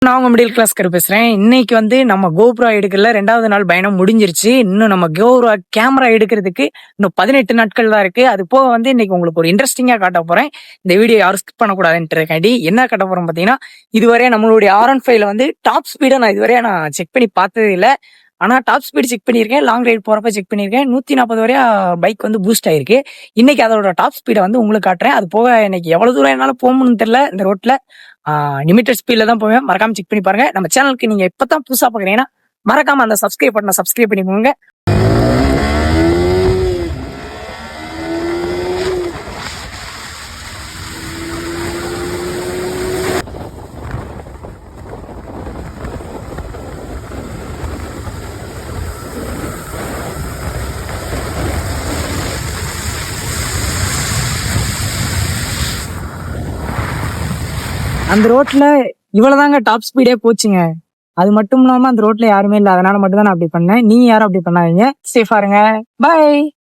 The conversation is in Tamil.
நான் உங்க மிடில் கிளாஸ்கர் பேசுறேன். இன்னைக்கு வந்து நம்ம கோப்ரா எடுக்கல 2வது நாள் பயணம் முடிஞ்சிருச்சு. இன்னும் நம்ம கோப்ரா கேமரா எடுக்கிறதுக்கு இன்னும் 18 நாட்கள் தான் இருக்கு. அது போக வந்து இன்னைக்கு உங்களுக்கு ஒரு இன்ட்ரெஸ்டிங்கா காட்ட போறேன். இந்த வீடியோ யாரும் ஸ்கிப் பண்ணக்கூடாதுன்றக்காண்டி என்ன காட்ட போறோம் பார்த்தீங்கன்னா, இதுவரை நம்மளுடைய R15ல வந்து டாப் ஸ்பீடை நான் செக் பண்ணி பார்த்ததே இல்லை. ஆனா டாப் ஸ்பீடு செக் பண்ணியிருக்கேன், லாங் ரைடு போறப்ப செக் பண்ணியிருக்கேன். 140 வரையா பைக் வந்து பூஸ்ட் ஆயிருக்கு. இன்னைக்கு அதோட டாப் ஸ்பீடை வந்து உங்களுக்கு காட்டுறேன். அது போக இன்னைக்கு எவ்வளவு தூரம் என்னால போகணும்னு தெரியல இந்த ரோட்ல. லிமிட்டட் ஸ்பீட்ல தான் போவேன். மறக்காம செக் பண்ணி பாருங்க. நம்ம சேனலுக்கு நீங்க இப்பதான் புதுசா பாக்குறீங்கன்னா மறக்காம அந்த சப்ஸ்கிரைப் பட்டனை சப்ஸ்கிரைப் பண்ணிக்கோங்க. அந்த ரோட்ல இவ்வளவுதாங்க டாப் ஸ்பீடே போச்சுங்க. அது மட்டும் இல்லாம அந்த ரோட்ல யாருமே இல்லை, அதனால மட்டும் தான் நான் அப்படி பண்ணேன். நீங்க யாரும் அப்படி பண்ணாதீங்க. சேஃபா இருங்க. பை.